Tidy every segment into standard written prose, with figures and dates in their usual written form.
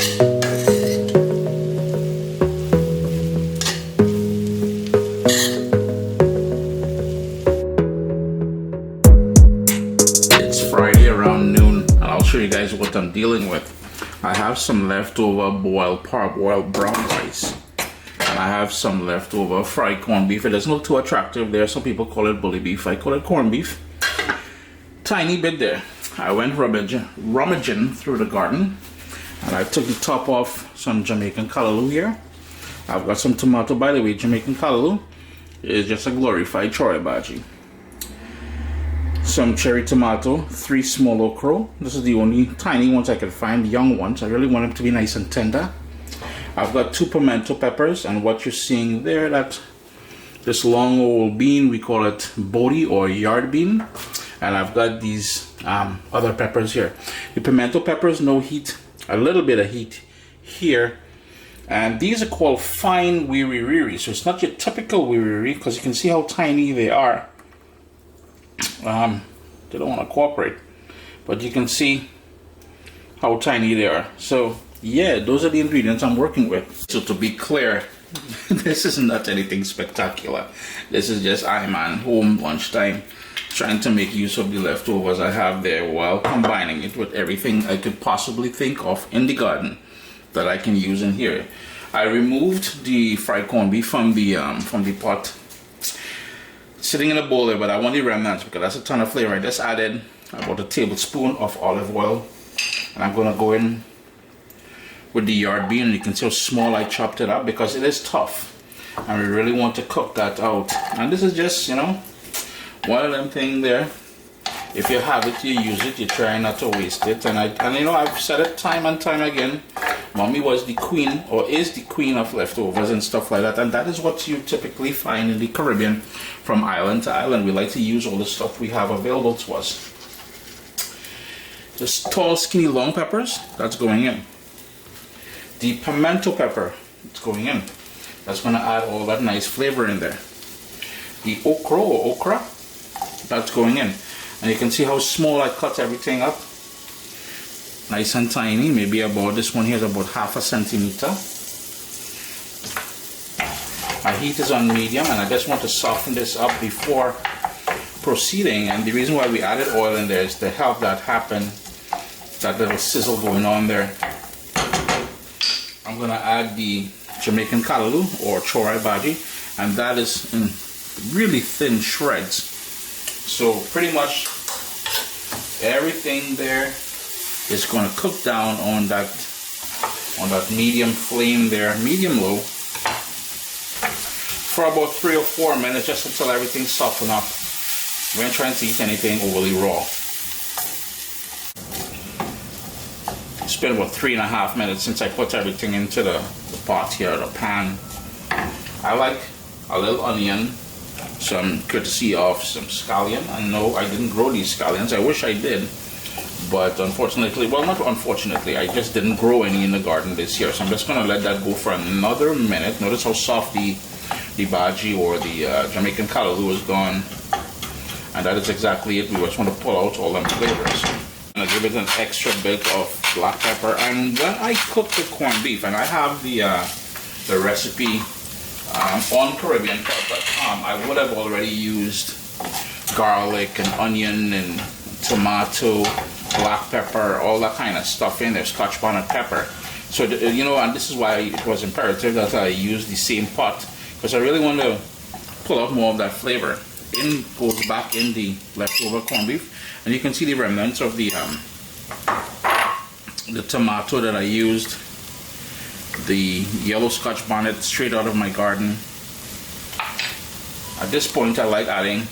It's Friday around noon, and I'll show you guys what I'm dealing with. I have some leftover parboiled brown rice, and I have some leftover fried corned beef. It doesn't look too attractive there. Some people call it bully beef. I call it corned beef. Tiny bit there. I went rummaging through the garden, and I took the top off some Jamaican callaloo here. I've got some tomato. By the way, Jamaican callaloo is just a glorified chore bhaji. Some cherry tomato, 3 small okra. This is the only tiny ones I could find, young ones. I really want them to be nice and tender. I've got 2 pimento peppers, and what you're seeing there, that this long old bean, we call it bodi or yard bean. And I've got these other peppers here. The pimento peppers, no heat, a little bit of heat here. And these are called fine wiri wiri. So it's not your typical wiri wiri, because you can see how tiny they are. They don't want to cooperate, but you can see how tiny they are. So yeah, those are the ingredients I'm working with. So to be clear, this is not anything spectacular. This is just I'm at home lunchtime trying to make use of the leftovers I have there while combining it with everything I could possibly think of in the garden that I can use in here. I removed the fried corned beef from the pot, sitting in a bowl there, but I want the remnants because that's a ton of flavor. I just added about a tablespoon of olive oil, and I'm gonna go in with the yard bean. You can see how small I chopped it up because it is tough, and we really want to cook that out. And this is just, you know, one of them things there. If you have it, you use it. You try not to waste it. And you know, I've said it time and time again. Mommy was the queen, or is the queen of leftovers and stuff like that. And that is what you typically find in the Caribbean, from island to island. We like to use all the stuff we have available to us. Just tall, skinny, long peppers, that's going in. The pimento pepper, it's going in. That's going to add all that nice flavor in there. The okra, that's going in. And you can see how small I cut everything up. Nice and tiny, maybe about, this one here is about 1/2 centimeter. My heat is on medium, and I just want to soften this up before proceeding. And the reason why we added oil in there is to help that happen, that little sizzle going on there. I'm gonna add the Jamaican callaloo or chore bhaji, and that is in really thin shreds. So pretty much everything there is going to cook down on that medium flame there, medium low, for about 3 or 4 minutes, just until everything softens up. We ain't trying to eat anything overly raw. It's been about 3.5 minutes since I put everything into the pot here, the pan. I like a little onion, some courtesy of some scallion. I know I didn't grow these scallions. I wish I did. But unfortunately, well, not unfortunately, I just didn't grow any in the garden this year. So I'm just going to let that go for another minute. Notice how soft the bhaji or the Jamaican callaloo is gone. And that is exactly it. We just want to pull out all them flavors. I'm going to give it an extra bit of black pepper. And when I cook the corned beef, and I have the recipe on CaribbeanCook.com, I would have already used garlic and onion and tomato, black pepper, all that kind of stuff in there, Scotch bonnet pepper. So, you know, and this is why it was imperative that I use the same pot, because I really want to pull out more of that flavor. In goes back in the leftover corned beef, and you can see the remnants of the tomato that I used, the yellow Scotch bonnet straight out of my garden. At this point, I like adding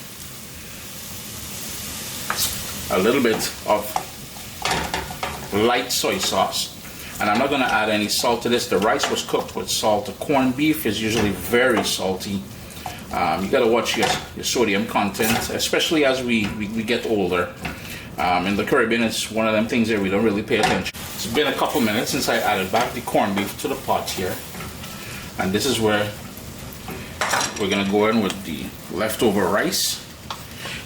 a little bit of light soy sauce, and I'm not going to add any salt to this. The rice was cooked with salt. The corned beef is usually very salty. You got to watch your sodium content, especially as we get older. In the Caribbean, it's one of them things that we don't really pay attention. It's been a couple minutes since I added back the corned beef to the pot here, and this is where we're going to go in with the leftover rice.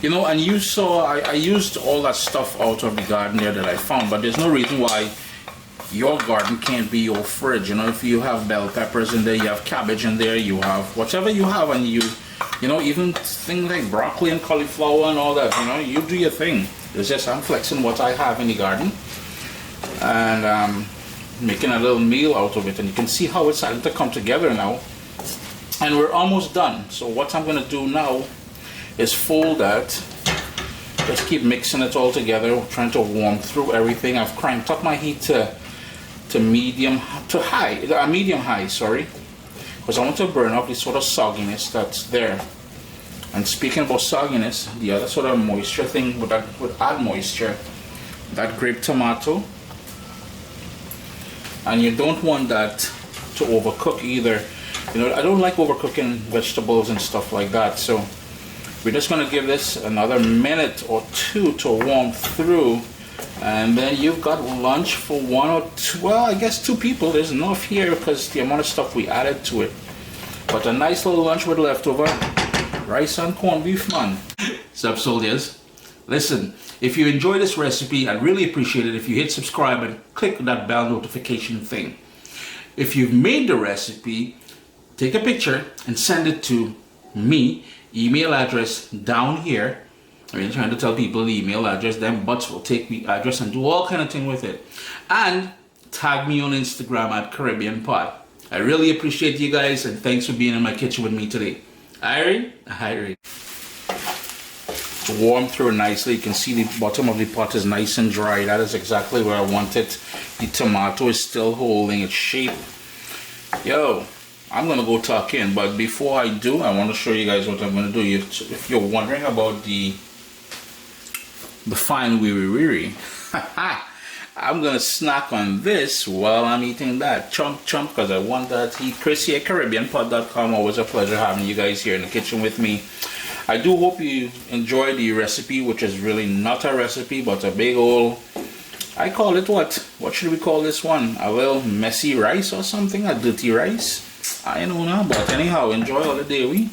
You know, and you saw I used all that stuff out of the garden there that I found, but there's no reason why your garden can't be your fridge. You know, if you have bell peppers in there, you have cabbage in there, you have whatever you have, and you know, even things like broccoli and cauliflower and all that, you know, you do your thing. It's just I'm flexing what I have in the garden and making a little meal out of it, and you can see how it's starting to come together now. And we're almost done. So what I'm going to do now is fold that. Just keep mixing it all together, trying to warm through everything. I've cranked up my heat to medium high, sorry, because I want to burn off this sort of sogginess that's there. And speaking about sogginess, the other sort of moisture thing would add moisture. That grape tomato, and you don't want that to overcook either. You know, I don't like overcooking vegetables and stuff like that, so we're just going to give this another minute or two to warm through, and then you've got lunch for one or two, well, I guess two people. There's enough here because the amount of stuff we added to it. But a nice little lunch with leftover rice and corned beef, man. Sup, soldiers? Listen, if you enjoy this recipe, I'd really appreciate it if you hit subscribe and click that bell notification thing. If you've made the recipe, take a picture and send it to me. Email address down here. I mean, trying to tell people the email address, them butts will take the address and do all kind of thing with it. And tag me on Instagram at Caribbean Pot. I really appreciate you guys, and thanks for being in my kitchen with me today. Irene. Warm through nicely. You can see the bottom of the pot is nice and dry. That is exactly where I want it. The tomato is still holding its shape. Yo, I'm gonna go tuck in, but before I do, I want to show you guys what I'm gonna do. If you're wondering about the fine wiri, I'm gonna snack on this while I'm eating that chomp, because I want that heat. Chris here, CaribbeanPot.com. Always a pleasure having you guys here in the kitchen with me. I do hope you enjoy the recipe, which is really not a recipe, but a big old, I call it what should we call this one? A little messy rice or something, a dirty rice. I don't know, but anyhow, enjoy all the day, we.